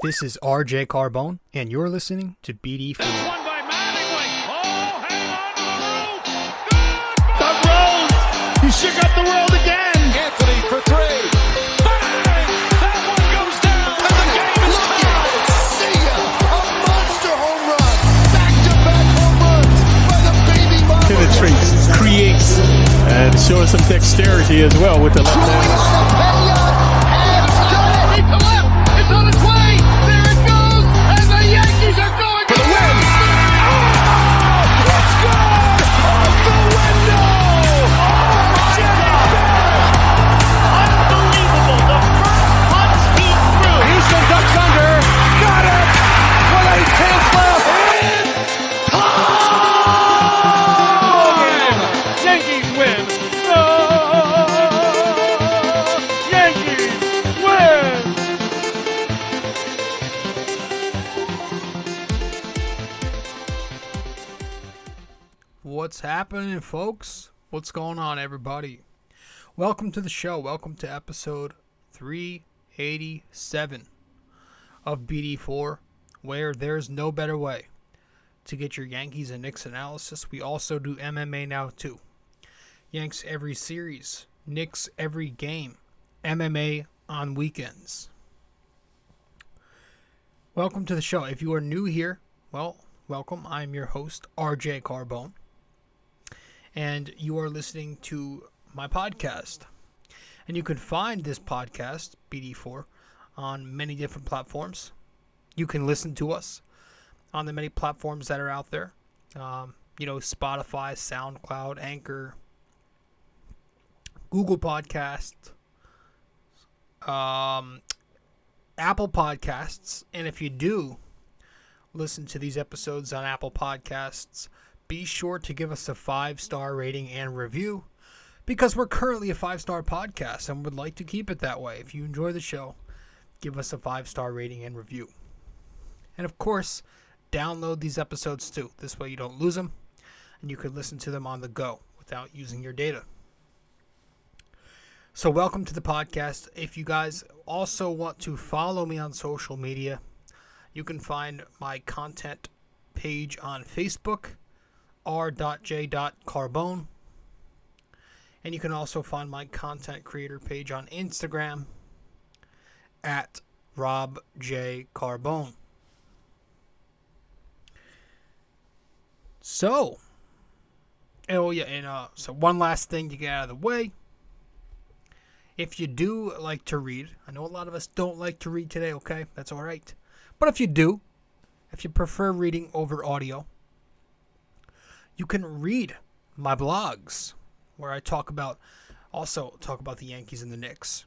This is RJ Carbone, and you're listening to BD4. This one by Mattingly. Oh, hang on to the roof. Good. The Rose. He shook up the world again. Anthony for three. Bang! That one goes down. And the game is tied. See ya. A monster home run. Back-to-back home runs by the baby Mamba. Penetrates, creates, and showing some dexterity as well with the left hand. It's on its way. There it goes. And the Yankees are going For the win. Oh, it's good. Off the window. Oh, Jimmy Barrett. Unbelievable. The first punch he threw. Houston ducks under. Got it. With 8 left. Yankees win. Yankees win. What's happening, folks? What's going on, everybody? Welcome to the show. Welcome to episode 387 of BD4, where there's no better way to get your Yankees and Knicks analysis. We also do MMA now, too. Yanks every series, Knicks every game, MMA on weekends. Welcome to the show. If you are new here, well, welcome. I'm your host, RJ Carbone, and you are listening to my podcast. And you can find this podcast, BD4, on many different platforms. You can listen to us on the many platforms that are out there. Spotify, SoundCloud, Anchor, Google Podcast, Apple Podcasts. And if you do listen to these episodes on Apple Podcasts, be sure to give us a 5-star rating and review, because we're currently a 5-star podcast and would like to keep it that way. If you enjoy the show, give us a 5-star rating and review. And of course, download these episodes too. This way you don't lose them and you can listen to them on the go without using your data. So welcome to the podcast. If you guys also want to follow me on social media, you can find my content page on Facebook, r.j.carbone. And you can also find my content creator page on Instagram at rjcarbone. So one last thing to get out of the way. If you do like to read, I know a lot of us don't like to read today, okay? That's all right. But if you do, if you prefer reading over audio, you can read my blogs where I talk about the Yankees and the Knicks.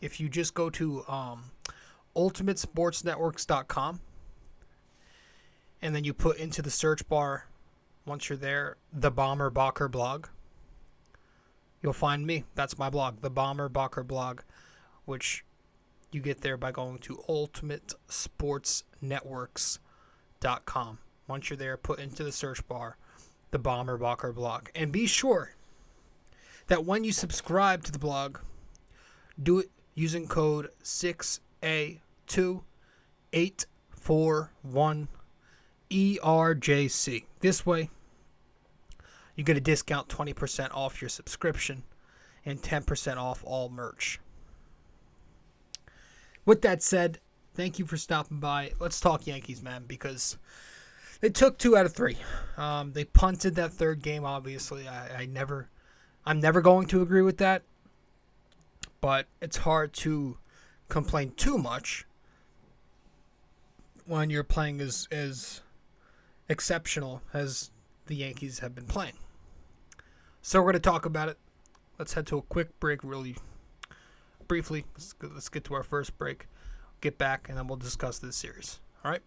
If you just go to ultimatesportsnetworks.com and then you put into the search bar, once you're there, the Bomber Bacher blog, you'll find me. That's my blog, the Bomber Bacher blog, which you get there by going to ultimatesportsnetworks.com. Once you're there, put into the search bar the Bomber Bacher blog. And be sure that when you subscribe to the blog, do it using code 6A2841ERJC. This way, you get a discount 20% off your subscription and 10% off all merch. With that said, thank you for stopping by. Let's talk Yankees, man, because they took 2 out of 3. They punted that third game, obviously. I'm never going to agree with that, but it's hard to complain too much when you're playing as exceptional as the Yankees have been playing. So we're going to talk about it. Let's head to a quick break really briefly. Let's get to our first break, get back, and then we'll discuss this series. All right?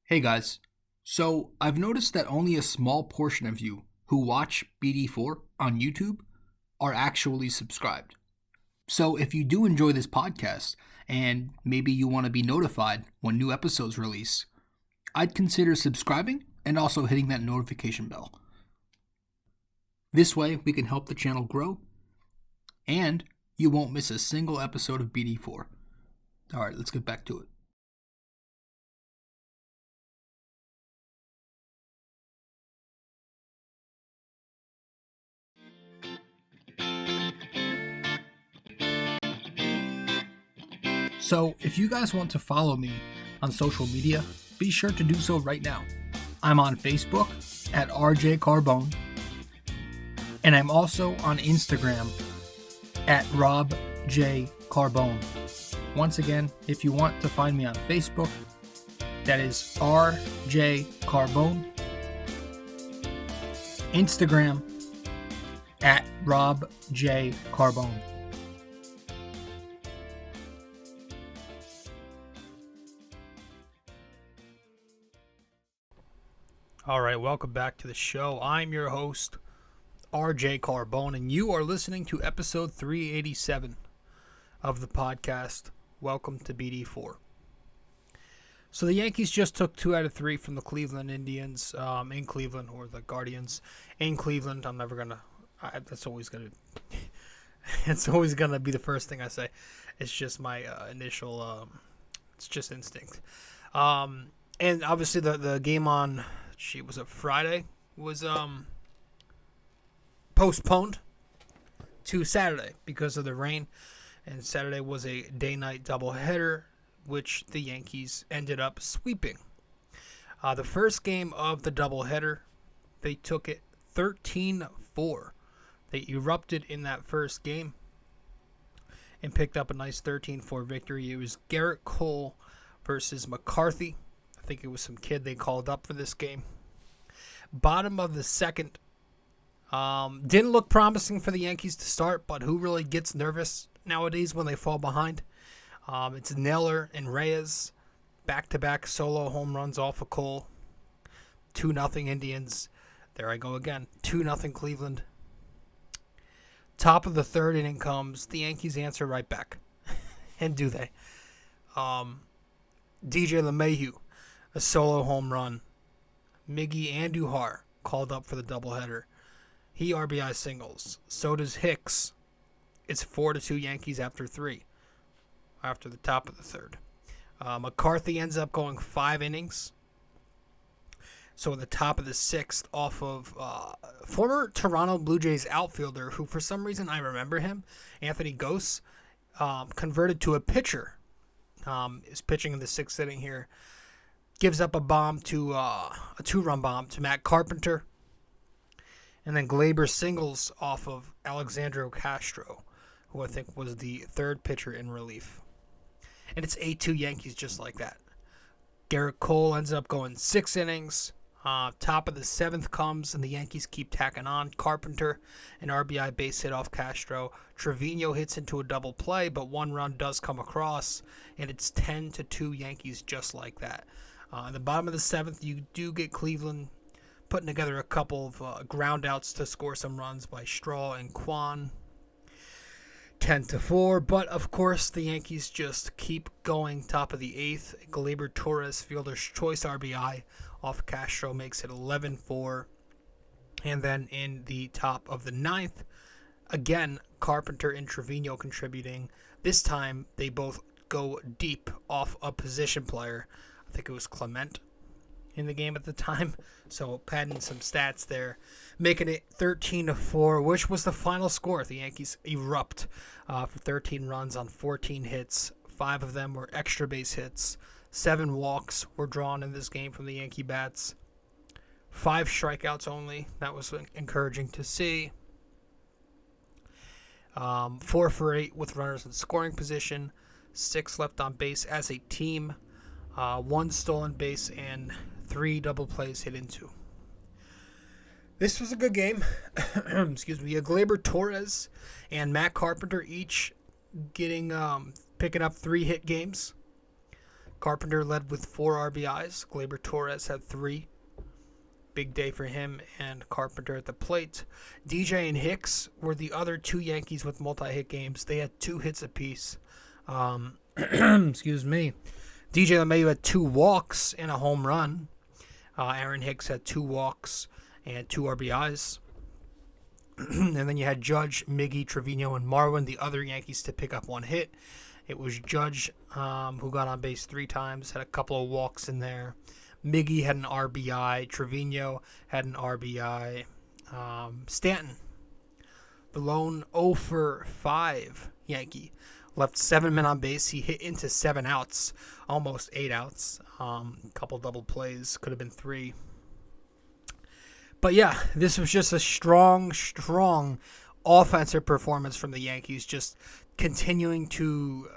Hey guys, so I've noticed that only a small portion of you who watch BD4 on YouTube are actually subscribed. So if you do enjoy this podcast and maybe you want to be notified when new episodes release, I'd consider subscribing and also hitting that notification bell. This way, we can help the channel grow, and you won't miss a single episode of BD4. All right, let's get back to it. So, if you guys want to follow me on social media, be sure to do so right now. I'm on Facebook at rjcarbone, and I'm also on Instagram at rjcarbone. Once again, if you want to find me on Facebook, that is rjcarbone. Instagram at robjcarbone. All right, welcome back to the show. I'm your host, RJ Carbone, and you are listening to episode 387 of the podcast. Welcome to BD4. So the Yankees just took 2 out of 3 from the Cleveland Indians in Cleveland, or the Guardians in Cleveland. I'm never gonna. That's always gonna. It's always gonna be the first thing I say. It's just my initial. It's just instinct. And obviously the game on. Was it Friday? Was postponed to Saturday because of the rain, and Saturday was a day-night doubleheader, which the Yankees ended up sweeping. The first game of the doubleheader, they took it 13-4. They erupted in that first game and picked up a nice 13-4 victory. It was Garrett Cole versus McCarthy. I think it was some kid they called up for this game. Bottom of the second. Didn't look promising for the Yankees to start, but who really gets nervous nowadays when they fall behind? It's Naylor and Reyes. Back-to-back solo home runs off of Cole. 2-0 Indians. There I go again. 2-0 Cleveland. Top of the third inning comes. The Yankees answer right back. And do they? DJ LeMahieu. A solo home run. Miggy Andujar called up for the doubleheader. He RBI singles. So does Hicks. It's 4-2 Yankees after 3. After the top of the third. McCarthy ends up going 5 innings. So at the top of the 6th, off of former Toronto Blue Jays outfielder, who for some reason I remember him, Anthony Gose, converted to a pitcher. Is pitching in the 6th inning here. Gives up a bomb to a 2-run bomb to Matt Carpenter. And then Glaber singles off of Alexandro Castro, who I think was the 3rd pitcher in relief. And it's 8-2 Yankees just like that. Garrett Cole ends up going 6 innings. Top of the 7th comes, and the Yankees keep tacking on. Carpenter, an RBI base hit off Castro. Trevino hits into a double play, but 1 run does come across, and it's 10-2 Yankees just like that. At the bottom of the 7th, you do get Cleveland putting together a couple of ground outs to score some runs by Straw and Kwan. 10-4, but of course the Yankees just keep going. Top of the 8th, Gleyber Torres, fielder's choice RBI off Castro, makes it 11-4. And then in the top of the 9th, again, Carpenter and Trevino contributing. This time they both go deep off a position player. I think it was Clement in the game at the time. So padding some stats there, making it 13-4, which was the final score. The Yankees erupt for 13 runs on 14 hits. 5 of them were extra base hits. 7 walks were drawn in this game from the Yankee bats. 5 strikeouts only. That was encouraging to see. 4 for 8 with runners in scoring position. 6 left on base as a team. 1 stolen base and 3 double plays hit into. This was a good game. Excuse me. Gleyber Torres and Matt Carpenter each picking up 3 hit games. Carpenter led with 4 RBIs. Gleyber Torres had 3. Big day for him and Carpenter at the plate. DJ and Hicks were the other 2 Yankees with multi-hit games. They had 2 hits apiece. Excuse me. DJ LeMahieu had 2 walks and a home run. Aaron Hicks had 2 walks and 2 RBIs. And then you had Judge, Miggy, Trevino, and Marwin, the other Yankees, to pick up 1 hit. It was Judge who got on base 3 times, had a couple of walks in there. Miggy had an RBI. Trevino had an RBI. Stanton, the lone 0 for 5 Yankee, left 7 men on base. He hit into 7 outs, almost 8 outs. A couple double plays, could have been 3. But yeah, this was just a strong offensive performance from the Yankees, just continuing to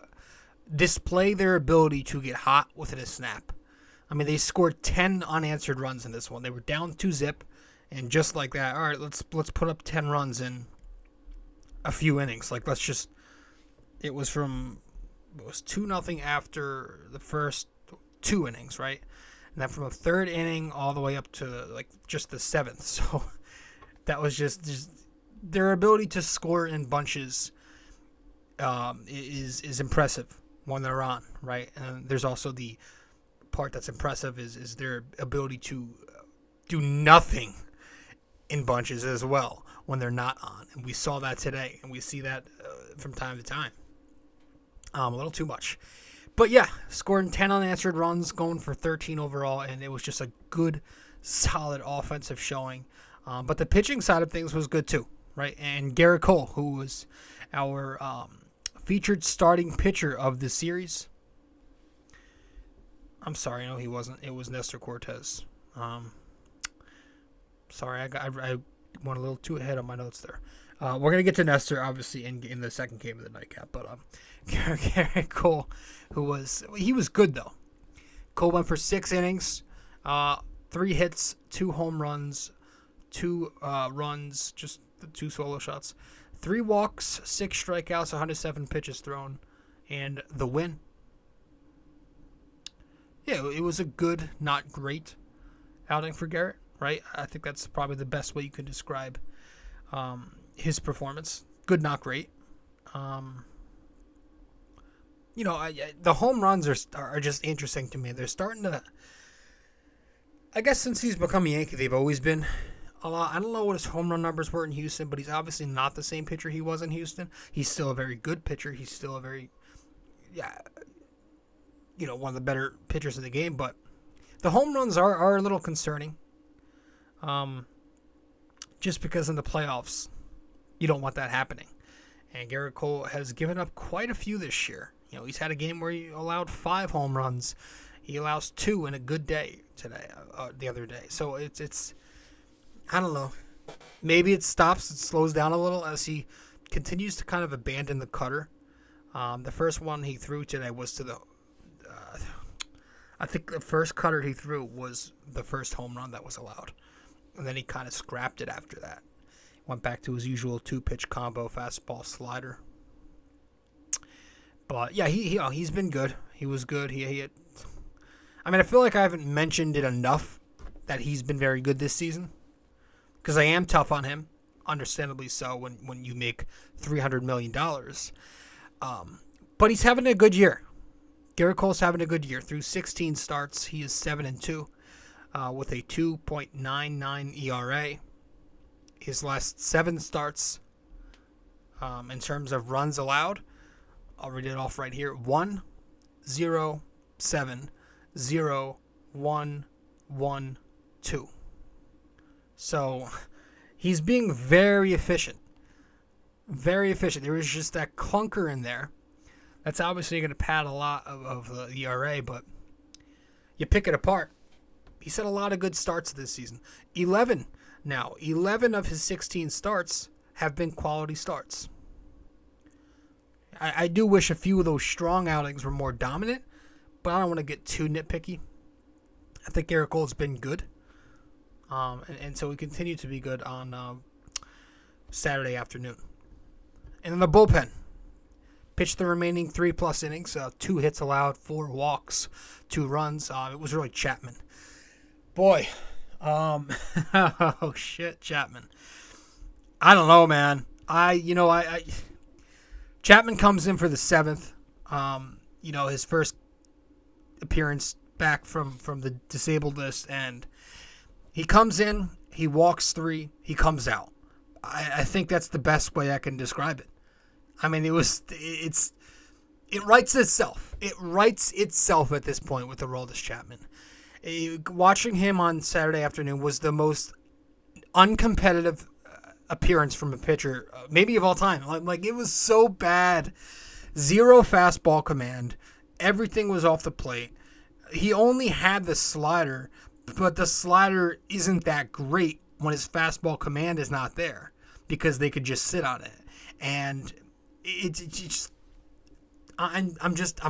display their ability to get hot within a snap. I mean, they scored 10 unanswered runs in this one. They were down 2-0, and just like that, all right, let's put up 10 runs in a few innings. Like, it was 2-0 after the first 2 innings, right? And then from the 3rd inning all the way up to just the 7th. So that was just their ability to score in bunches is impressive when they're on, right? And there's also the part that's impressive is their ability to do nothing in bunches as well when they're not on. And we saw that today, and we see that from time to time. A little too much. But yeah, scoring 10 unanswered runs, going for 13 overall, and it was just a good, solid offensive showing. But the pitching side of things was good too, right? And Garrett Cole, who was our featured starting pitcher of the series. I'm sorry, no, he wasn't. It was Nestor Cortes. Sorry, I went a little too ahead on my notes there. We're going to get to Nestor, obviously, in the second game of the nightcap. But Garrett Cole, he was good, though. Cole went for 6 innings, 3 hits, 2 home runs, 2 runs, just the 2 solo shots, 3 walks, 6 strikeouts, 107 pitches thrown, and the win. Yeah, it was a good, not great outing for Garrett, right? I think that's probably the best way you could describe his performance. Good, not great. The home runs are just interesting to me. They're starting to, I guess since he's become a Yankee, they've always been a lot. I don't know what his home run numbers were in Houston, but he's obviously not the same pitcher he was in Houston. He's still a very good pitcher. He's still a very, one of the better pitchers in the game. But the home runs are a little concerning. Just because in the playoffs, you don't want that happening. And Garrett Cole has given up quite a few this year. He's had a game where he allowed 5 home runs. He allows 2 in a good day the other day. So it's I don't know. Maybe it slows down a little as he continues to kind of abandon the cutter. The first one he threw today was to the I think the first cutter he threw was the first home run that was allowed. And then he kind of scrapped it after that. Went back to his usual 2-pitch combo, fastball, slider. But yeah, he's been good. He was good. I feel like I haven't mentioned it enough that he's been very good this season. Because I am tough on him, understandably so, when you make $300 million. But he's having a good year. Garrett Cole's having a good year. Through 16 starts, he is 7-2 with a 2.99 ERA. His last 7 starts, in terms of runs allowed, I'll read it off right here. 1, 0, 7, 0, 1, 1, 2. So he's being very efficient. Very efficient. There was just that clunker in there. That's obviously going to pad a lot of the ERA, but you pick it apart. He's had a lot of good starts this season. 11 of his 16 starts have been quality starts. I do wish a few of those strong outings were more dominant, but I don't want to get too nitpicky. I think Garrett Cole's been good. And so he continued to be good on Saturday afternoon. And then the bullpen pitched the remaining 3+ innings, 2 hits allowed, 4 walks, 2 runs. It was really Chapman. Boy, oh shit, Chapman. I don't know, man. Chapman comes in for the 7th. His first appearance back from the disabled list, and he comes in, he walks 3, he comes out. I think that's the best way I can describe it. I mean, it writes itself. It writes itself at this point with Aroldis Chapman. Watching him on Saturday afternoon was the most uncompetitive appearance from a pitcher, maybe of all time. Like, it was so bad. 0 fastball command. Everything was off the plate. He only had the slider, but the slider isn't that great when his fastball command is not there, because they could just sit on it. And it's just, I'm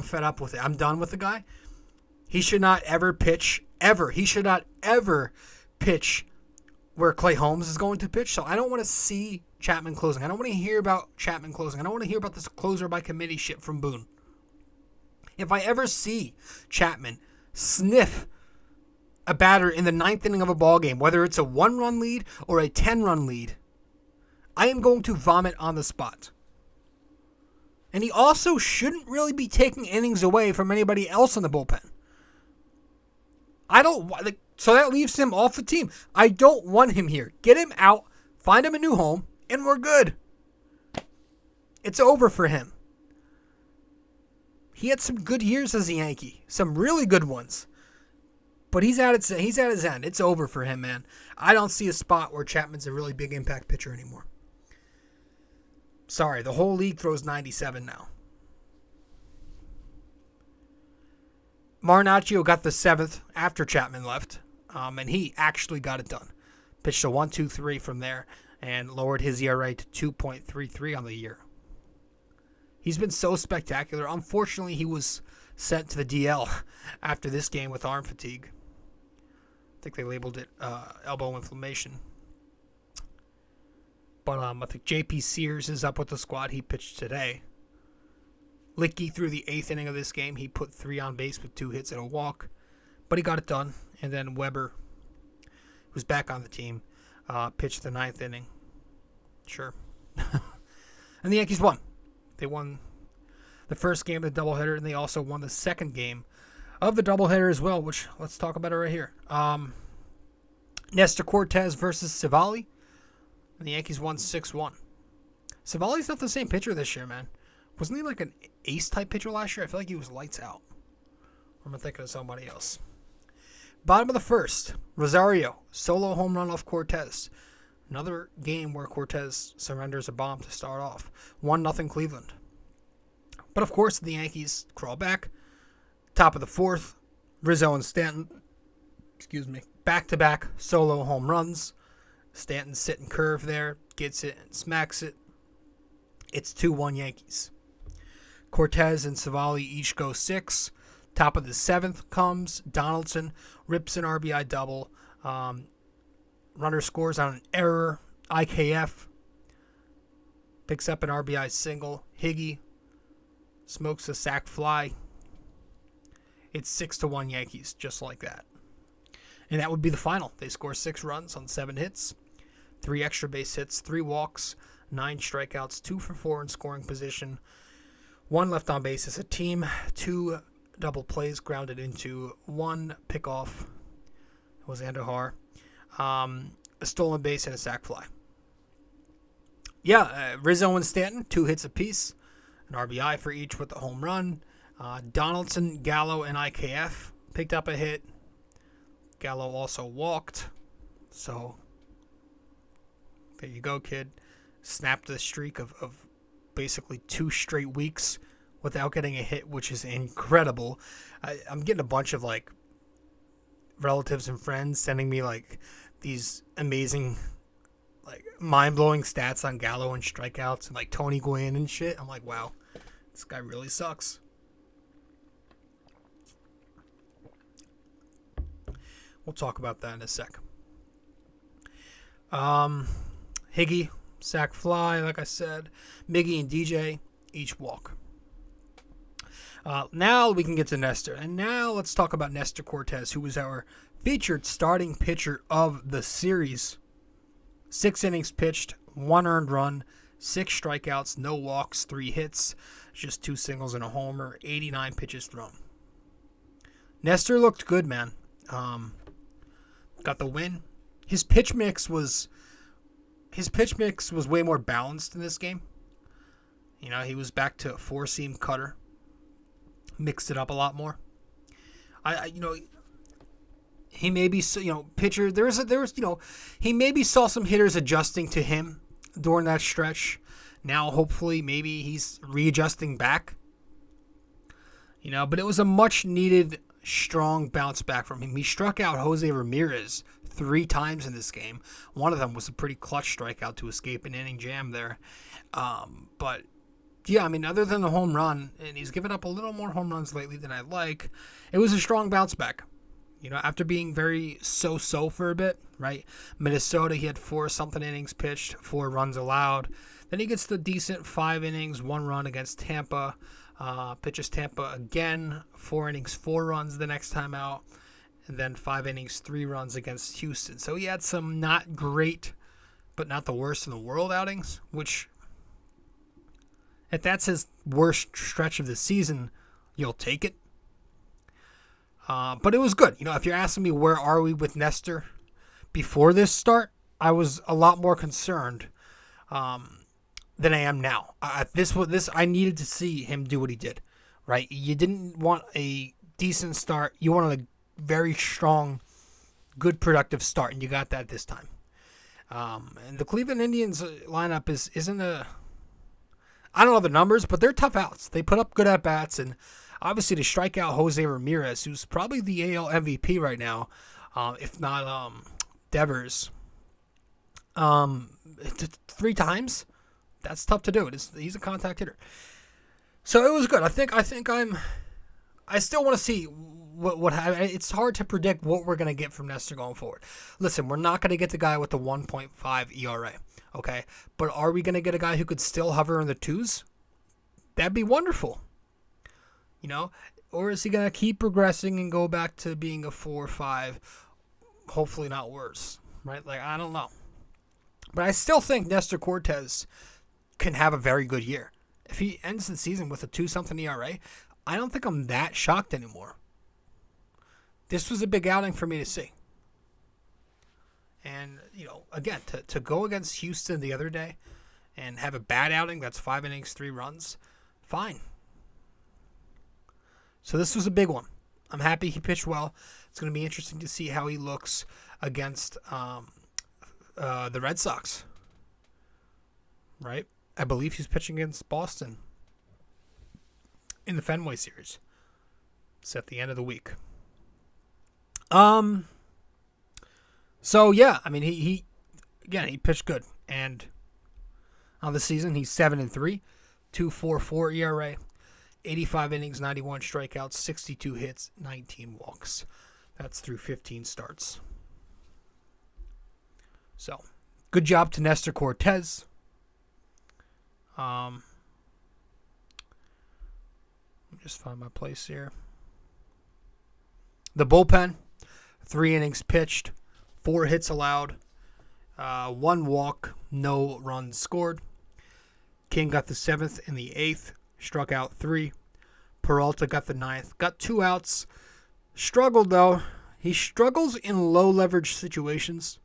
fed up with it. I'm done with the guy. He should not ever pitch, ever. He should not ever pitch where Clay Holmes is going to pitch. So I don't want to see Chapman closing. I don't want to hear about Chapman closing. I don't want to hear about this closer by committee shit from Boone. If I ever see Chapman sniff a batter in the 9th inning of a ball game, whether it's a 1-run lead or a 10-run lead, I am going to vomit on the spot. And he also shouldn't really be taking innings away from anybody else in the bullpen. So that leaves him off the team. I don't want him here. Get him out, find him a new home, and we're good. It's over for him. He had some good years as a Yankee, some really good ones. But he's at his end. It's over for him, man. I don't see a spot where Chapman's a really big impact pitcher anymore. Sorry, the whole league throws 97 now. Marinaccio got the 7th after Chapman left, and he actually got it done. Pitched a 1-2-3 from there and lowered his ERA to 2.33 on the year. He's been so spectacular. Unfortunately, he was sent to the DL after this game with arm fatigue. I think they labeled it elbow inflammation. But I think J.P. Sears is up with the squad. He pitched today. Licky through the 8th inning of this game. He put 3 on base with 2 hits and a walk. But he got it done. And then Weber, who's back on the team, pitched the 9th inning. Sure. And the Yankees won. They won the first game of the doubleheader, and they also won the second game of the doubleheader as well, which let's talk about it right here. Nestor Cortes versus Civale. And the Yankees won 6-1. Savali's not the same pitcher this year, man. Wasn't he like an ace-type pitcher last year? I feel like he was lights out. Or am I thinking of somebody else? Bottom of the first, Rosario, solo home run off Cortes. Another game where Cortes surrenders a bomb to start off. 1-0 Cleveland. But of course, the Yankees crawl back. Top of the 4th, Rizzo and Stanton, back-to-back solo home runs. Stanton sitting curve there, gets it and smacks it. It's 2-1 Yankees. Cortes and Civale each go 6. Top of the 7th comes Donaldson, rips an RBI double. Runner scores on an error. IKF picks up an RBI single. Higgy smokes a sac fly. It's 6-1 Yankees, just like that. And that would be the final. They score 6 runs on 7 hits, 3 extra base hits, 3 walks, 9 strikeouts, 2 for 4 in scoring position, 1 left on base as a team, 2 double plays grounded into, 1 pickoff. It was Andujar. A stolen base and a sac fly. Rizzo and Stanton, 2 hits apiece, an RBI for each with the home run. Donaldson, Gallo, and IKF picked up a hit. Gallo also walked. So, there you go, kid. Snapped the streak of basically 2 straight weeks without getting a hit, which is incredible. I'm getting a bunch of, relatives and friends sending me, these amazing, mind-blowing stats on Gallo and strikeouts and, Tony Gwynn and shit. I'm like, wow, this guy really sucks. We'll talk about that in a sec. Higgy, sac fly, like I said. Miggy and DJ, each walk. Now we can get to Nestor. And now let's talk about Nestor Cortes, who was our featured starting pitcher of the series. 6 innings pitched, 1 earned run, 6 strikeouts, no walks, 3 hits, just 2 singles and a homer, 89 pitches thrown. Nestor looked good, man. Got the win. His pitch mix was way more balanced in this game. You know, he was back to a 4-seam cutter. Mixed it up a lot more. He maybe, pitcher. He maybe saw some hitters adjusting to him during that stretch. Now, hopefully, maybe he's readjusting back. But it was a much needed, strong bounce back from him. He struck out Jose Ramirez 3 times in this game. One of them was a pretty clutch strikeout to escape an inning jam there. But yeah, I mean, other than the home run, and he's given up a little more home runs lately than I like, it was a strong bounce back. After being very so-so for a bit, right? Minnesota, he had 4-something innings pitched, 4 runs allowed. Then he gets the decent 5 innings, 1 run against Tampa. Pitches Tampa again, 4 innings, 4 runs the next time out. And then 5 innings, 3 runs against Houston. So he had some not great, but not the worst in the world outings, which, if that's his worst stretch of the season, you'll take it. But it was good. If you're asking me where are we with Nestor before this start, I was a lot more concerned than I am now. I needed to see him do what he did, right? You didn't want a decent start. You wanted a very strong, good, productive start, and you got that this time. And the Cleveland Indians lineup isn't a... I don't know the numbers, but they're tough outs. They put up good at-bats, and obviously to strike out Jose Ramirez, who's probably the AL MVP right now, if not Devers, 3 times, that's tough to do. He's a contact hitter. So it was good. I still want to see what happens. It's hard to predict what we're going to get from Nestor going forward. Listen, we're not going to get the guy with the 1.5 ERA, okay? But are we going to get a guy who could still hover in the 2s? That'd be wonderful. Or is he going to keep progressing and go back to being a 4 or 5? Hopefully not worse, right? I don't know. But I still think Nestor Cortes can have a very good year. If he ends the season with a 2-something ERA, I don't think I'm that shocked anymore. This was a big outing for me to see. And, again, to go against Houston the other day and have a bad outing, that's 5 innings, 3 runs, fine. So this was a big one. I'm happy he pitched well. It's going to be interesting to see how he looks against the Red Sox. Right? I believe he's pitching against Boston in the Fenway series. It's at the end of the week. So yeah, I mean he pitched good, and on the season he's 7-3, 2.44 ERA. 85 innings, 91 strikeouts, 62 hits, 19 walks. That's through 15 starts. So, good job to Nestor Cortes. Let me just find my place here. The bullpen, 3 innings pitched, 4 hits allowed, 1 walk, no runs scored. King got the 7th and the 8th. Struck out 3. Peralta got the 9th. Got 2 outs. Struggled, though. He struggles in low-leverage situations.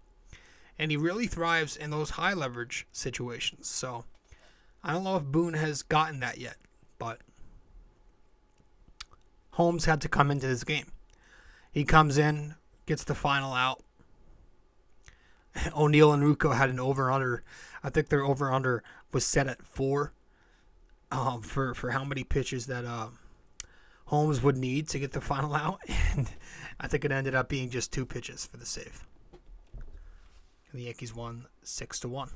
And he really thrives in those high-leverage situations. So, I don't know if Boone has gotten that yet. But Holmes had to come into this game. He comes in, gets the final out. O'Neill and Ruocco had an over-under. I think their over-under was set at 4. For how many pitches that Holmes would need to get the final out, and I think it ended up being just 2 pitches for the save. And the Yankees won 6-1.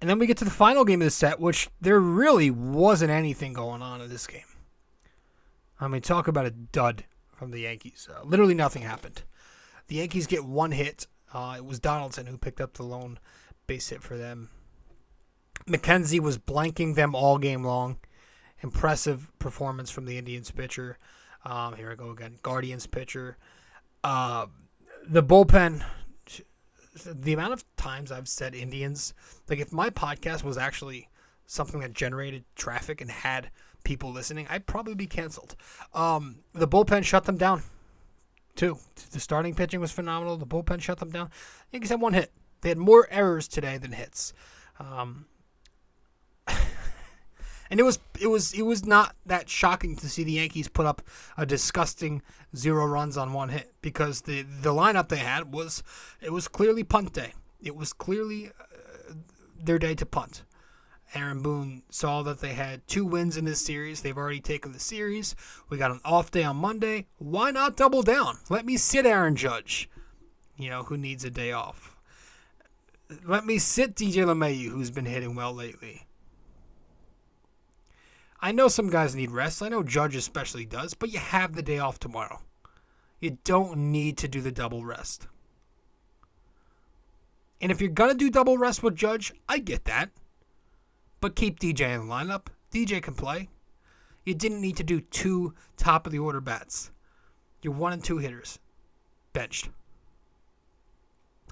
And then we get to the final game of the set, which there really wasn't anything going on in this game. I mean, talk about a dud from the Yankees. Literally nothing happened. The Yankees get 1 hit. It was Donaldson who picked up the lone base hit for them. McKenzie was blanking them all game long. Impressive performance from the Indians pitcher. Here I go again. Guardians pitcher. The bullpen. The amount of times I've said Indians. Like, if my podcast was actually something that generated traffic and had people listening, I'd probably be canceled. The bullpen shut them down, too. The starting pitching was phenomenal. The bullpen shut them down. Yankees had one hit. They had more errors today than hits. And it was not that shocking to see the Yankees put up a disgusting 0 runs on 1 hit, because the lineup they had was clearly punt day. It was clearly their day to punt. Aaron Boone saw that they had 2 wins in this series. They've already taken the series. We got an off day on Monday. Why not double down? Let me sit Aaron Judge, who needs a day off. Let me sit DJ LeMahieu, who's been hitting well lately. I know some guys need rest. I know Judge especially does, but you have the day off tomorrow. You don't need to do the double rest. And if you're going to do double rest with Judge, I get that. But keep DJ in the lineup. DJ can play. You didn't need to do 2 top-of-the-order bats. You're 1 and 2 hitters. Benched.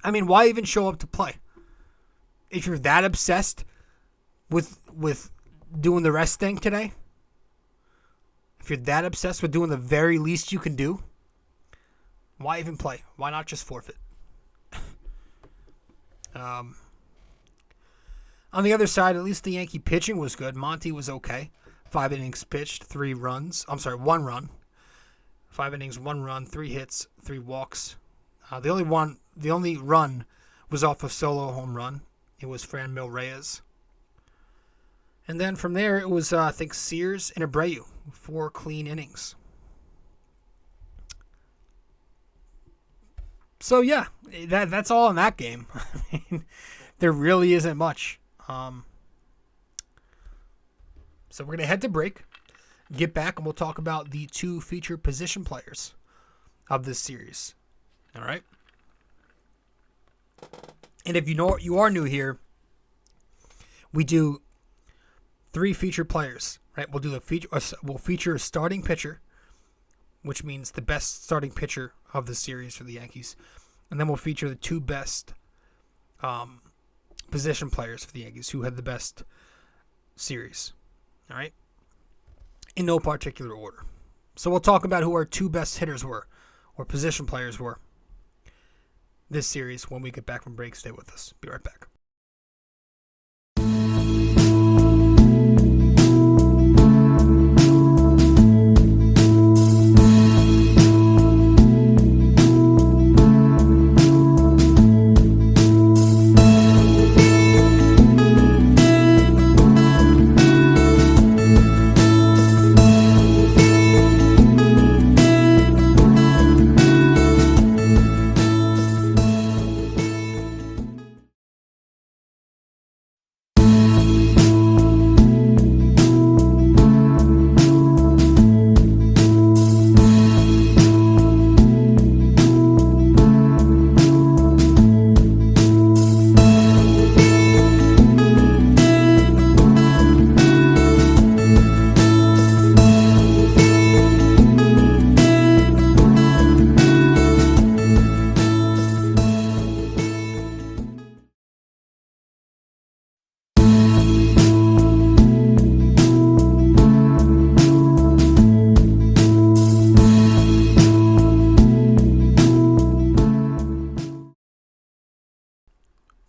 I mean, why even show up to play? If you're that obsessed with doing the rest thing today, if you're that obsessed with doing the very least you can do, why even play? Why not just forfeit? On the other side, at least the Yankee pitching was good. Monty was okay. 5 innings pitched, 1 run. 5 innings, 1 run, 3 hits, 3 walks. The only run was off a solo home run. It was Franmil Reyes. And then from there, it was, I think, Sears and Abreu. 4 clean innings. So, yeah, that's all in that game. I mean, there really isn't much. So we're going to head to break, get back, and we'll talk about the 2 featured position players of this series. All right? And if you are new here, we do 3 featured players, right? We'll feature a starting pitcher, which means the best starting pitcher of the series for the Yankees. And then we'll feature the 2 best position players for the Yankees who had the best series. All right? In no particular order. So we'll talk about who our 2 best hitters were, or position players were, this series when we get back from break. Stay with us. Be right back.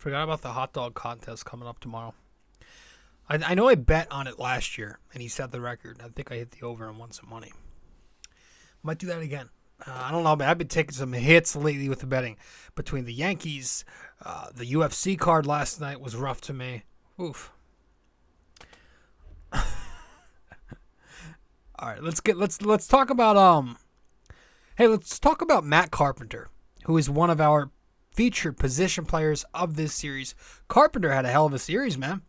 Forgot about the hot dog contest coming up tomorrow. I know I bet on it last year, and he set the record. I think I hit the over and won some money. Might do that again. I don't know, man. I've been taking some hits lately with the betting. Between the Yankees, the UFC card last night was rough to me. Oof. All right, let's talk about let's talk about Matt Carpenter, who is one of our featured position players of this series. Carpenter had a hell of a series, man.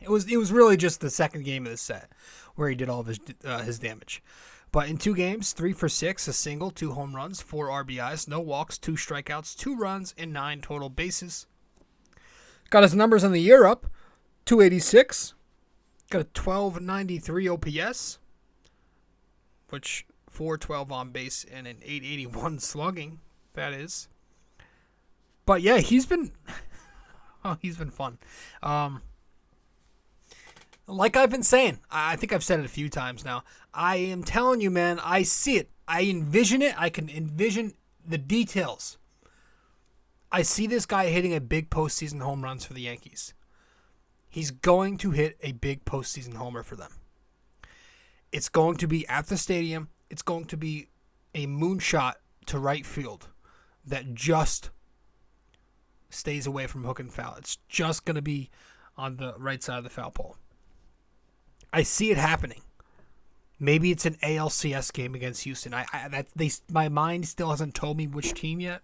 It was really just the second game of the set where he did all of his damage. But in 2 games, 3 for 6, a single, 2 home runs, 4 RBIs, no walks, 2 strikeouts, 2 runs, and 9 total bases. Got his numbers on the year up, 286. Got a 1293 OPS, which 412 on base and an 881 slugging. That is. But yeah, he's been fun. Like I've been saying, I think I've said it a few times now. I am telling you, man, I see it. I envision it. I can envision the details. I see this guy hitting a big postseason home runs for the Yankees. He's going to hit a big postseason homer for them. It's going to be at the stadium. It's going to be a moonshot to right field that just stays away from hook and foul. It's just going to be on the right side of the foul pole. I see it happening. Maybe it's an ALCS game against Houston. My mind still hasn't told me which team yet,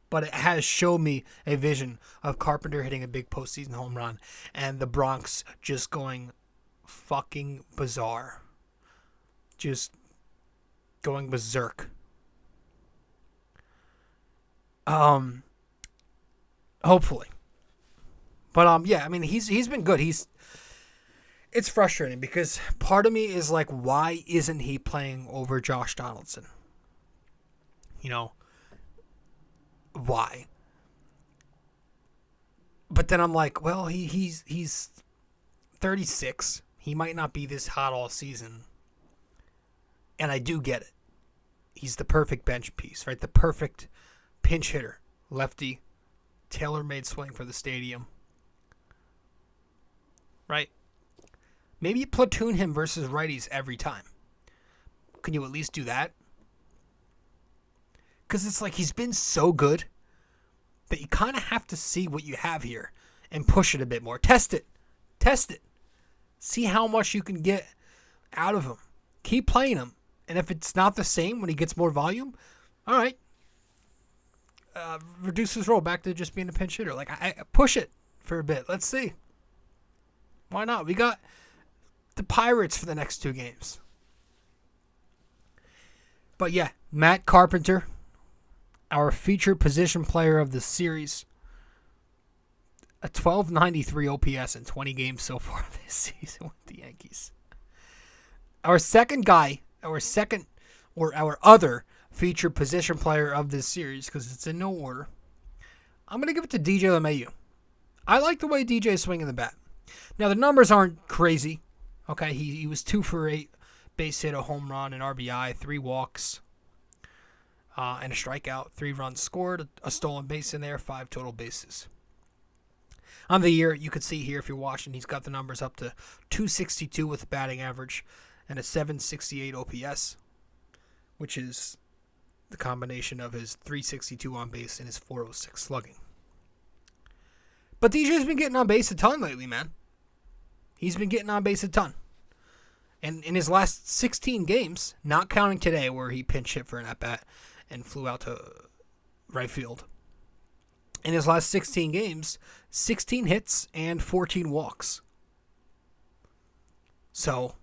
but it has shown me a vision of Carpenter hitting a big postseason home run and the Bronx just going fucking bizarre. Just going berserk. Hopefully. But yeah, I mean he's been good. It's frustrating because part of me is like, why isn't he playing over Josh Donaldson? You know, why? But then I'm like, well, he's 36. He might not be this hot all season. And I do get it. He's the perfect bench piece, right? The perfect pinch hitter. Lefty. Tailor-made swing for the stadium. Right? Maybe you platoon him versus righties every time. Can you at least do that? Because it's like he's been so good that you kind of have to see what you have here and push it a bit more. Test it. See how much you can get out of him. Keep playing him. And if it's not the same when he gets more volume, all right. Reduce his role back to just being a pinch hitter. Like, I push it for a bit. Let's see. Why not? We got the Pirates for the next 2 games. But yeah, Matt Carpenter, our featured position player of the series, a 1293 OPS in 20 games so far this season with the Yankees. Our other featured position player of this series, because it's in no order, I'm going to give it to DJ LeMahieu. I like the way DJ is swinging the bat. Now, the numbers aren't crazy. Okay, he was 2 for 8, base hit, a home run, an RBI, 3 walks, and a strikeout, 3 runs scored, a stolen base in there, 5 total bases. On the year, you could see here if you're watching, he's got the numbers up to 262 with batting average and a 768 OPS, which is the combination of his 362 on base and his 406 slugging. But DJ's been getting on base a ton lately, man. He's been getting on base a ton. And in his last 16 games, not counting today where he pinch hit for an at-bat and flew out to right field. In his last 16 games, 16 hits and 14 walks. So,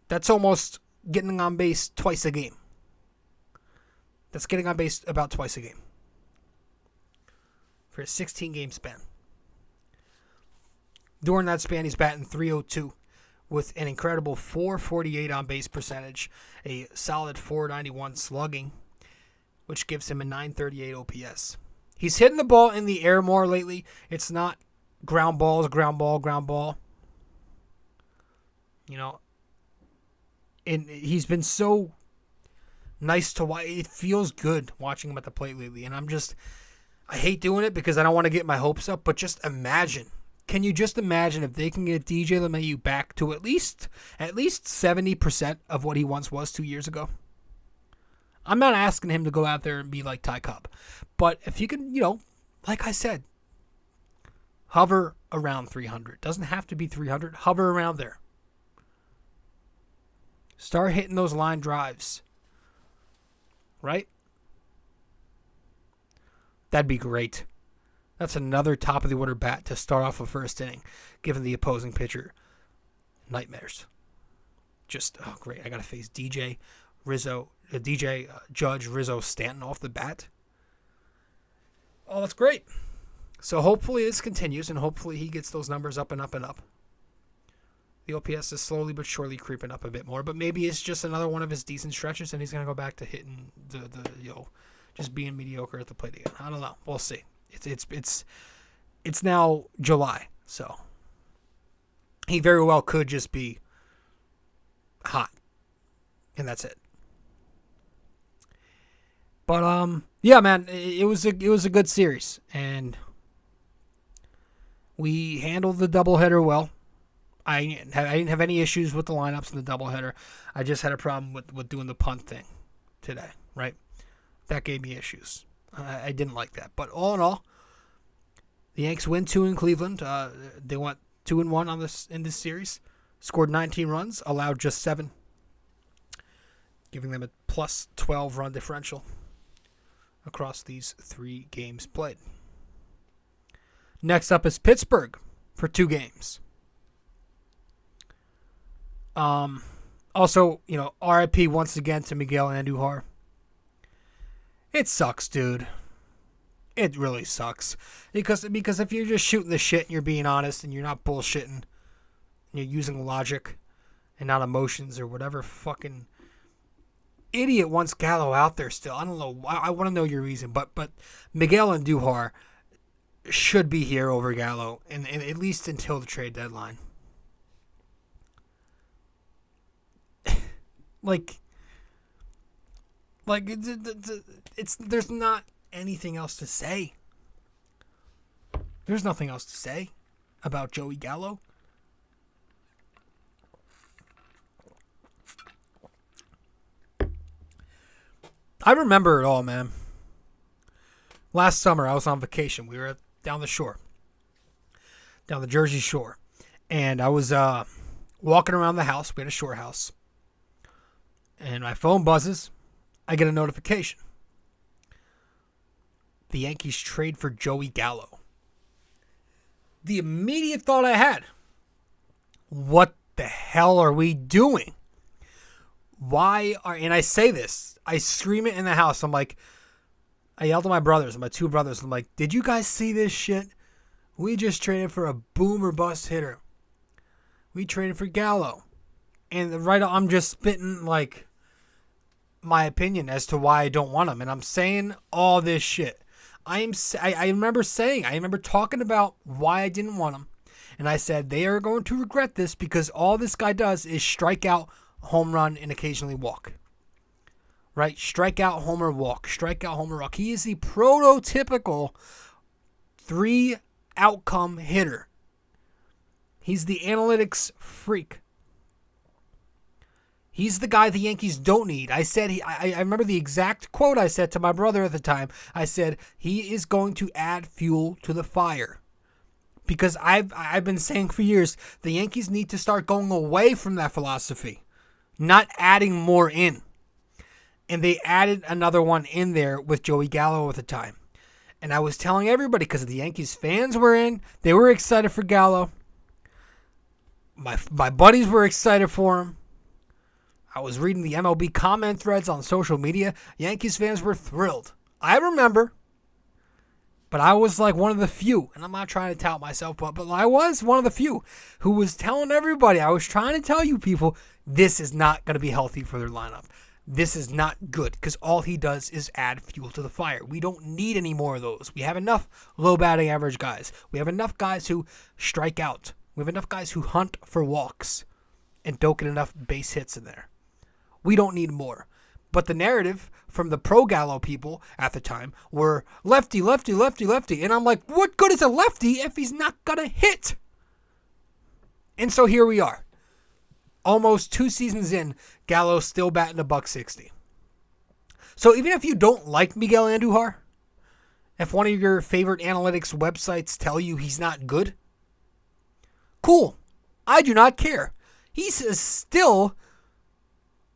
that's almost getting on base twice a game. That's getting on base about twice a game. For a 16-game span. During that span, he's batting .302 with an incredible .448 on-base percentage, a solid .491 slugging, which gives him a .938 OPS. He's hitting the ball in the air more lately. It's not ground balls, ground ball. You know, and he's been so nice to watch. It feels good watching him at the plate lately, and I hate doing it because I don't want to get my hopes up, but just imagine. Can you just imagine if they can get DJ LeMahieu back to at least 70% of what he once was 2 years ago? I'm not asking him to go out there and be like Ty Cobb. But if you can, like I said, hover around 300. Doesn't have to be 300. Hover around there. Start hitting those line drives. Right? That'd be great. That's another top-of-the-order bat to start off the first inning, giving the opposing pitcher nightmares. Just, oh, great. I got to face DJ Judge, Rizzo, Stanton off the bat. Oh, that's great. So hopefully this continues, and hopefully he gets those numbers up and up and up. The OPS is slowly but surely creeping up a bit more, but maybe it's just another one of his decent stretches, and he's going to go back to hitting just being mediocre at the plate again. I don't know. We'll see. It's now July, so He very well could just be hot. And that's it. But yeah, man, it was a good series, and we handled the doubleheader well. I didn't have any issues with the lineups in the doubleheader. I just had a problem with doing the punt thing today, right? That gave me issues. I didn't like that. But all in all, the Yanks win 2 in Cleveland. They went 2-1 in this series. Scored 19 runs, allowed just 7, giving them a plus 12 run differential across these 3 games played. Next up is Pittsburgh for 2 games. Also, RIP once again to Miguel Andujar. It sucks, dude. It really sucks. Because if you're just shooting the shit and you're being honest and you're not bullshitting, and you're using logic and not emotions or whatever fucking idiot wants Gallo out there still. I don't know. I want to know your reason. But Miguel Andujar should be here over Gallo, and at least until the trade deadline. There's not anything else to say. There's nothing else to say about Joey Gallo. I remember it all, man. Last summer, I was on vacation. We were down the shore, down the Jersey Shore, and I was walking around the house. We had a shore house. And my phone buzzes. I get a notification. The Yankees trade for Joey Gallo. The immediate thought I had, what the hell are we doing? And I say this, I scream it in the house. I'm like, I yelled at my brothers, my 2 brothers. I'm like, did you guys see this shit? We just traded for a boom or bust hitter. We traded for Gallo. And right, I'm just spitting like my opinion as to why I don't want him. And I'm saying all this shit. I remember talking about why I didn't want him. And I said, they are going to regret this because all this guy does is strike out, home run, and occasionally walk. Right? Strike out, homer, walk. Strike out, homer, walk. He is the prototypical 3 outcome hitter. He's the analytics freak. He's the guy the Yankees don't need. I said, I remember the exact quote I said to my brother at the time. I said, he is going to add fuel to the fire. Because I've been saying for years, the Yankees need to start going away from that philosophy. Not adding more in. And they added another one in there with Joey Gallo at the time. And I was telling everybody, because the Yankees fans were in, they were excited for Gallo. My buddies were excited for him. I was reading the MLB comment threads on social media. Yankees fans were thrilled. I remember. But I was like one of the few, and I'm not trying to tout myself, but I was one of the few who was telling everybody, I was trying to tell you people, this is not going to be healthy for their lineup. This is not good, because all he does is add fuel to the fire. We don't need any more of those. We have enough low batting average guys. We have enough guys who strike out. We have enough guys who hunt for walks and don't get enough base hits in there. We don't need more. But the narrative from the pro-Gallo people at the time were lefty, lefty, lefty, lefty. And I'm like, what good is a lefty if he's not going to hit? And so here we are. Almost 2 seasons in, Gallo's still batting $160. So even if you don't like Miguel Andujar, if one of your favorite analytics websites tell you he's not good, cool. I do not care. He's still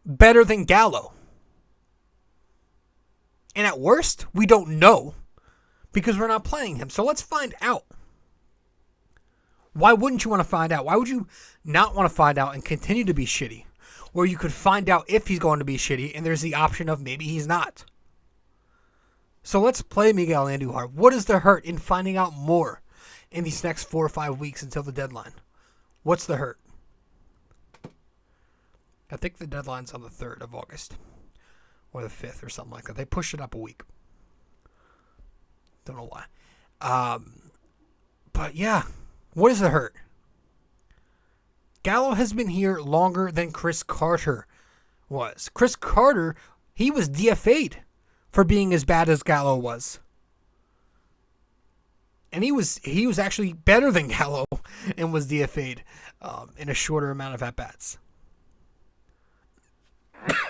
better than Gallo. And at worst, we don't know because we're not playing him. So let's find out. Why wouldn't you want to find out? Why would you not want to find out and continue to be shitty? Or you could find out if he's going to be shitty and there's the option of maybe he's not. So let's play Miguel Andujar. What is the hurt in finding out more in these next 4 or 5 weeks until the deadline? What's the hurt? I think the deadline's on the 3rd of August. Or the 5th or something like that. They pushed it up a week. Don't know why. But yeah, what is the hurt? Gallo has been here longer than Chris Carter was. Chris Carter, he was DFA'd for being as bad as Gallo was. And he was actually better than Gallo and was DFA'd in a shorter amount of at-bats.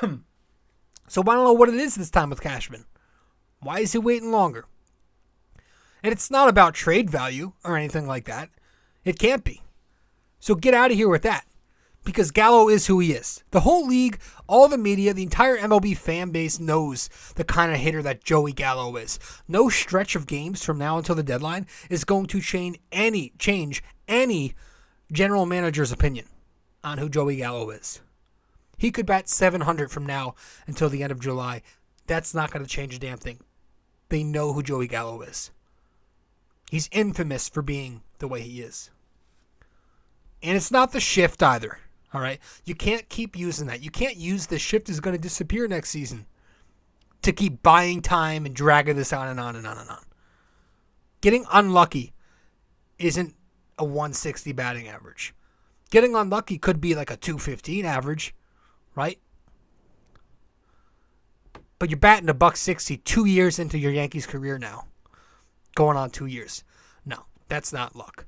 So I don't know what it is this time with Cashman. Why is he waiting longer? And it's not about trade value or anything like that. It can't be. So get out of here with that. Because Gallo is who he is. The whole league, all the media, the entire MLB fan base knows the kind of hitter that Joey Gallo is. No stretch of games from now until the deadline is going to change any general manager's opinion on who Joey Gallo is. He could bat 700 from now until the end of July. That's not going to change a damn thing. They know who Joey Gallo is. He's infamous for being the way he is. And it's not the shift either. All right? You can't keep using that. You can't use the shift is going to disappear next season to keep buying time and dragging this on and on and on and on. Getting unlucky isn't a 160 batting average. Getting unlucky could be like a 215 average, right? But you're batting a $160 2 years into your Yankees career now. Going on 2 years. No, that's not luck.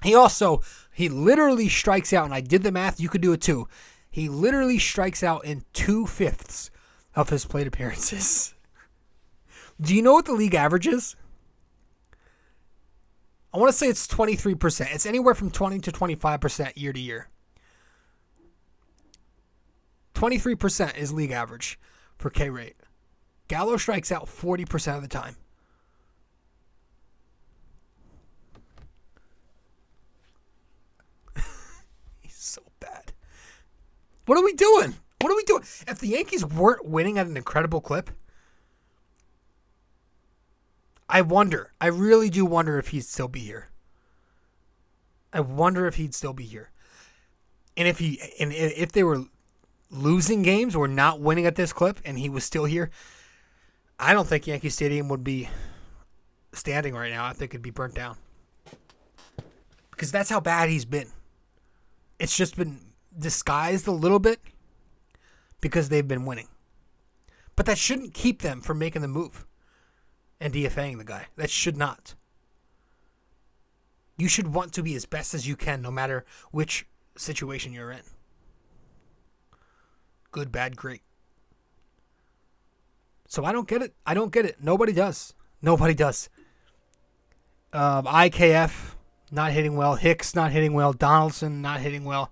He literally strikes out, and I did the math, you could do it too. He literally strikes out in 2/5 of his plate appearances. Do you know what the league average is? I want to say it's 23%. It's anywhere from 20 to 25% year to year. 23% is league average for K rate. Gallo strikes out 40% of the time. So bad. What are we doing? What are we doing? If the Yankees weren't winning at an incredible clip, I really do wonder if he'd still be here. I wonder if he'd still be here. And if they were losing games or not winning at this clip and he was still here, I don't think Yankee Stadium would be standing right now. I think it'd be burnt down. Because that's how bad he's been. It's just been disguised a little bit because they've been winning. But that shouldn't keep them from making the move and DFAing the guy. That should not. You should want to be as best as you can no matter which situation you're in. Good, bad, great. So I don't get it. Nobody does. IKF not hitting well. Hicks not hitting well. Donaldson not hitting well.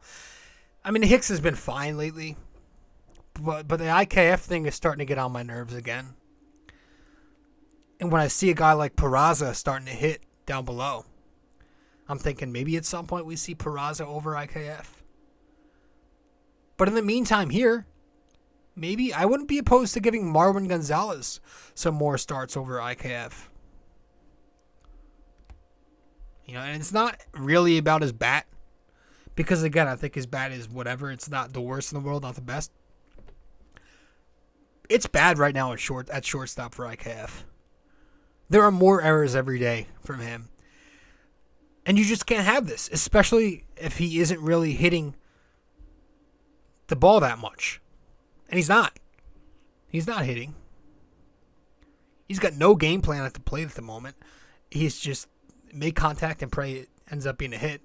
I mean, Hicks has been fine lately. But the IKF thing is starting to get on my nerves again. And when I see a guy like Peraza starting to hit down below, I'm thinking maybe at some point we see Peraza over IKF. But in the meantime here, maybe I wouldn't be opposed to giving Marwin Gonzalez some more starts over IKF. You know, and it's not really about his bat. Because, again, I think his bat is whatever. It's not the worst in the world, not the best. It's bad right now at shortstop for IKF. There are more errors every day from him. And you just can't have this, especially if he isn't really hitting the ball that much. And he's not. He's not hitting. He's got no game plan at the plate at the moment. He's just make contact and pray it ends up being a hit.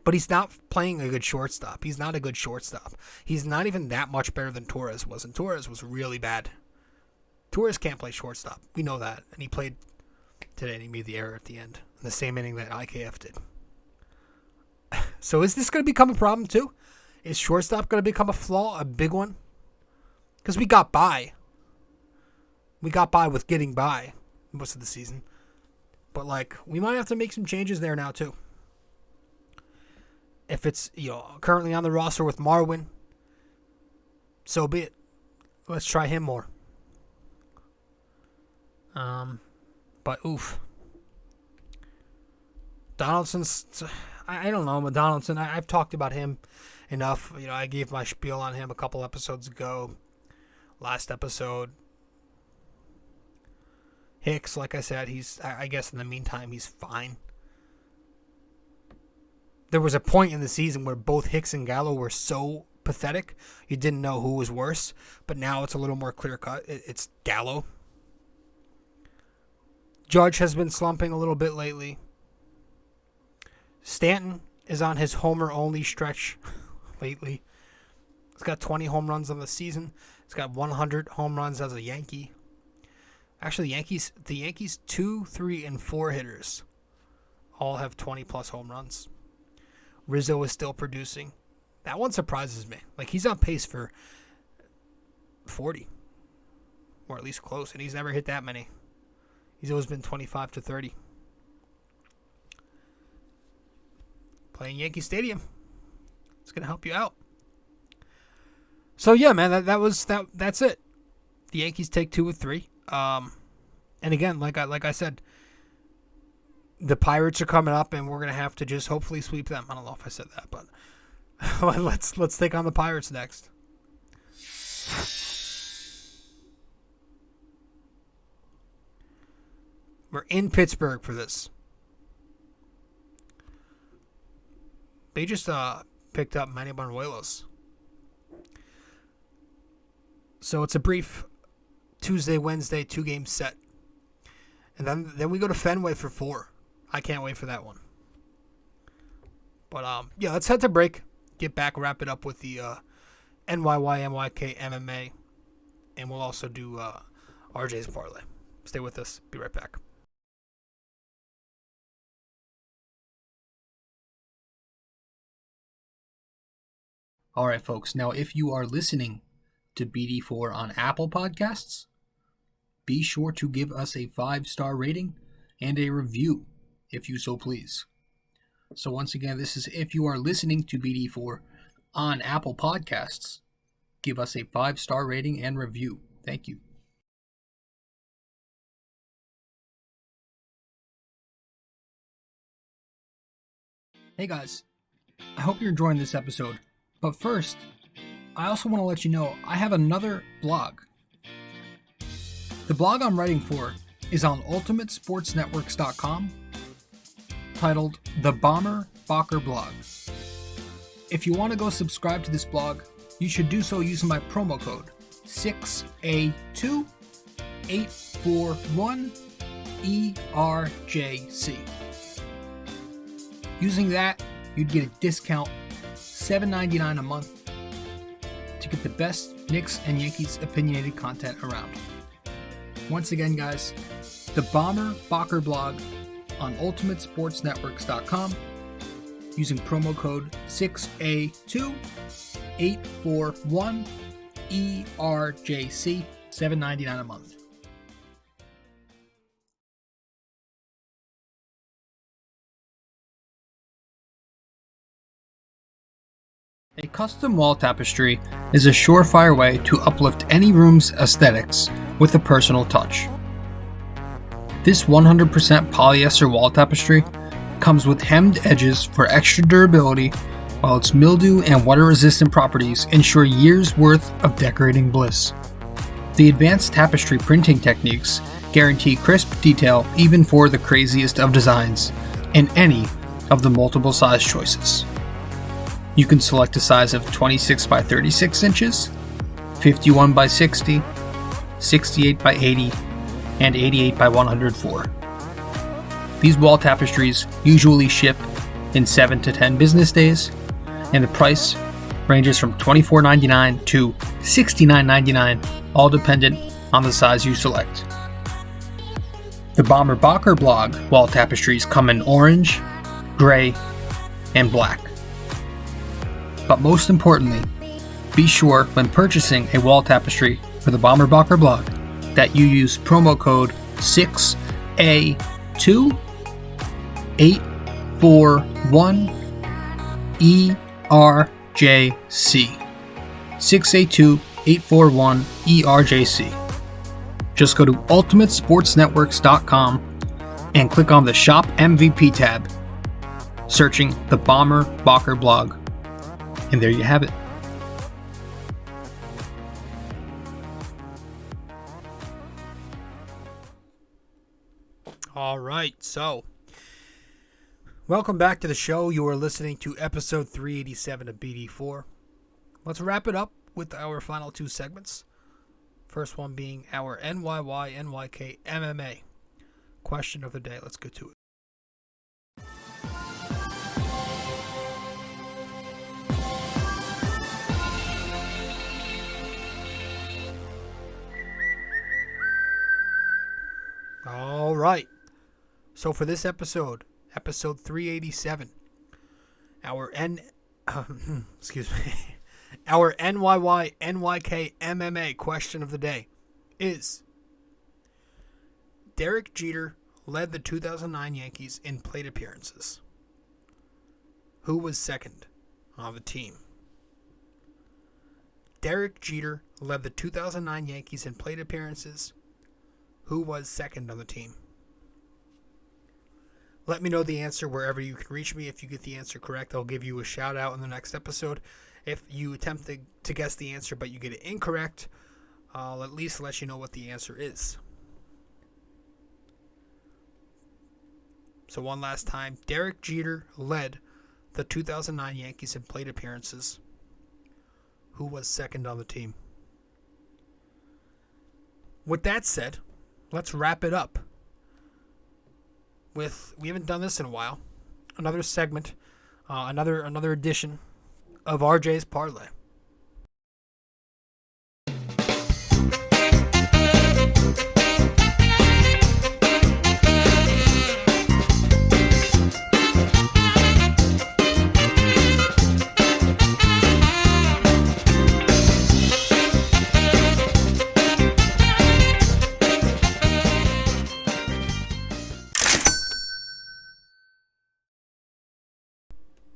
But he's not playing a good shortstop. He's not a good shortstop. He's not even that much better than Torres was. And Torres was really bad. Torres can't play shortstop. We know that. And he played today and he made the error at the end. In the same inning that IKF did. So is this going to become a problem too? Is shortstop going to become a flaw? A big one? Because we got by. We got by with getting by most of the season. But, like, we might have to make some changes there now, too. If it's, currently on the roster with Marwin, so be it. Let's try him more. But, oof. Donaldson's, I don't know, but Donaldson, I've talked about him enough. I gave my spiel on him a couple episodes ago. Last episode. Hicks, like I said, I guess in the meantime, he's fine. there was a point in the season where both Hicks and Gallo were so pathetic, you didn't know who was worse. But now it's a little more clear-cut. It's Gallo. Judge has been slumping a little bit lately. Stanton is on his homer-only stretch lately. He's got 20 home runs on the season. He's got 100 home runs as a Yankee. Actually, the Yankees 2, 3, and 4 hitters all have 20-plus home runs. Rizzo is still producing. That one surprises me. Like, he's on pace for 40. Or at least close. And he's never hit that many. He's always been 25 to 30. Playing Yankee Stadium. It's going to help you out. So, yeah, man, that's it. The Yankees take 2 of 3. And again, like I said, the Pirates are coming up, and we're going to have to just hopefully sweep them. I don't know if I said that, but let's take on the Pirates next. We're in Pittsburgh for this. They just picked up Manny Banuelos. So it's a brief Tuesday, Wednesday, 2-game set. And then we go to Fenway for 4. I can't wait for that one. But, yeah, let's head to break. Get back, wrap it up with the NYY-NYK-MMA. And we'll also do RJ's parlay. Stay with us. Be right back. All right, folks. Now, if you are listening to BD4 on Apple Podcasts, be sure to give us a 5-star rating and a review, if you so please. So once again, this is if you are listening to BD4 on Apple Podcasts, give us a 5-star rating and review. Thank you. Hey guys, I hope you're enjoying this episode. But first, I also want to let you know I have another blog. The blog I'm writing for is on ultimatesportsnetworks.com, titled The Bomber Bocker Blog. If you want to go subscribe to this blog, you should do so using my promo code 6A2841ERJC. Using that, you'd get a discount $7.99 a month to get the best Knicks and Yankees opinionated content around. Once again, guys, the Bomber Bocker Blog on ultimatesportsnetworks.com using promo code 6A2841ERJC, $7.99 a month. A custom wall tapestry is a surefire way to uplift any room's aesthetics with a personal touch. This 100% polyester wall tapestry comes with hemmed edges for extra durability, while its mildew and water-resistant properties ensure years' worth of decorating bliss. The advanced tapestry printing techniques guarantee crisp detail even for the craziest of designs in any of the multiple size choices. You can select a size of 26 by 36 inches, 51 by 60, 68 by 80, and 88 by 104. These wall tapestries usually ship in 7 to 10 business days, and the price ranges from $24.99 to $69.99, all dependent on the size you select. The Bomber Bocker Blog wall tapestries come in orange, gray, and black. But most importantly, be sure when purchasing a wall tapestry for the Bomber Bocker Blog that you use promo code 6A2841ERJC. 6A2841ERJC. Just go to ultimatesportsnetworks.com and click on the Shop MVP tab, searching the Bomber Bocker Blog. And there you have it. All right, so Welcome back to the show. You are listening to episode 387 of BD4. Let's wrap it up with our final two segments. First one being our NYY-NYK-MMA Question of the day. Let's get to it. All right. So for this episode 387, our our NYY-NYK-MMA Question of the day is: Derek Jeter led the 2009 Yankees in plate appearances. Who was second on the team? Derek Jeter led the 2009 Yankees in plate appearances. Who was second on the team? Let me know the answer wherever you can reach me. If you get the answer correct, I'll give you a shout out in the next episode. If you attempt to guess the answer but you get it incorrect, I'll at least let you know what the answer is. So one last time, Derek Jeter led the 2009 Yankees in plate appearances. Who was second on the team? With that said, let's wrap it up with, we haven't done this in a while, another segment, another edition of RJ's Parlay.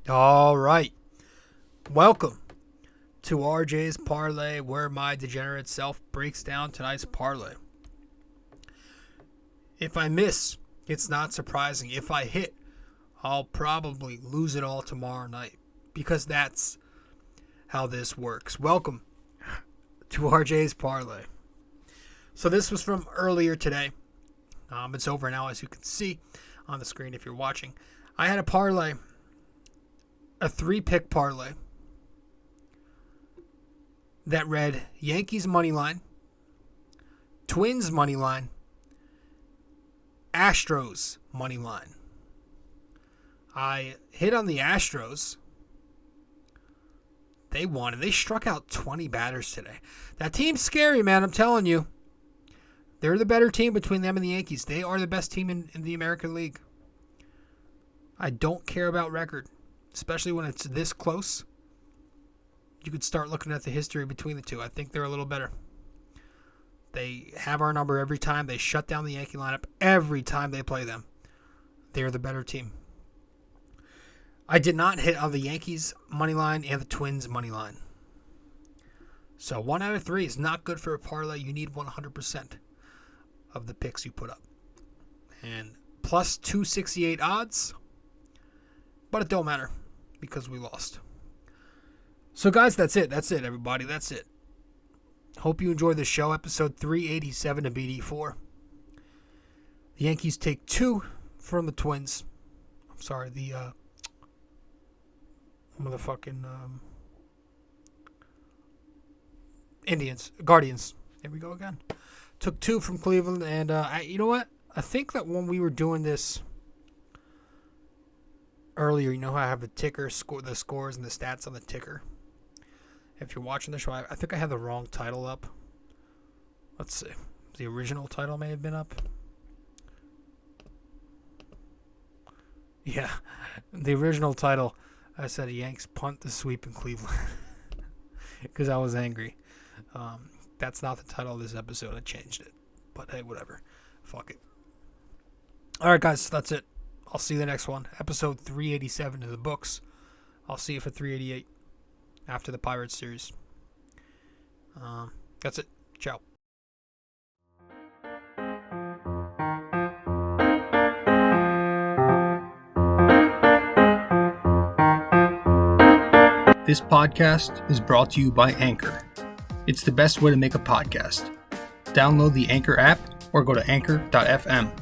All right. Welcome to RJ's Parlay, where my degenerate self breaks down tonight's parlay. If I miss, it's not surprising. If I hit, I'll probably lose it all tomorrow night, because that's how this works. Welcome to RJ's Parlay. So this was from earlier today. It's over now, as you can see on the screen if you're watching. I had a parlay. A 3-pick parlay that read Yankees money line, Twins money line, Astros money line. I hit on the Astros. They won. They struck out 20 batters today. That team's scary, man. I'm telling you. They're the better team between them and the Yankees. They are the best team in the American League. I don't care about record. Especially when it's this close, you could start looking at the history between the two. I think they're a little better. They have our number every time. They shut down the Yankee lineup every time they play them. They're the better team. I did not hit on the Yankees money line and the Twins money line. So 1 out of 3 is not good for a parlay. You need 100% of the picks you put up. And plus 268 odds, but it don't matter, because we lost. So, guys, that's it. That's it, everybody. That's it. Hope you enjoyed the show, episode 387 of BD4. The Yankees take 2 from the Twins. I'm sorry, the motherfucking Guardians. There we go again. Took 2 from Cleveland, and you know what? I think that when we were doing this earlier, you know how I have the ticker, the scores and the stats on the ticker? If you're watching the show, I think I have the wrong title up. Let's see. The original title may have been up. Yeah, the original title, I said Yanks punt the sweep in Cleveland. Because I was angry. That's not the title of this episode. I changed it. But hey, whatever. Fuck it. Alright, guys, that's it. I'll see you the next one. Episode 387 in the books. I'll see you for 388 after the Pirates series. That's it. Ciao. This podcast is brought to you by Anchor. It's the best way to make a podcast. Download the Anchor app or go to anchor.fm.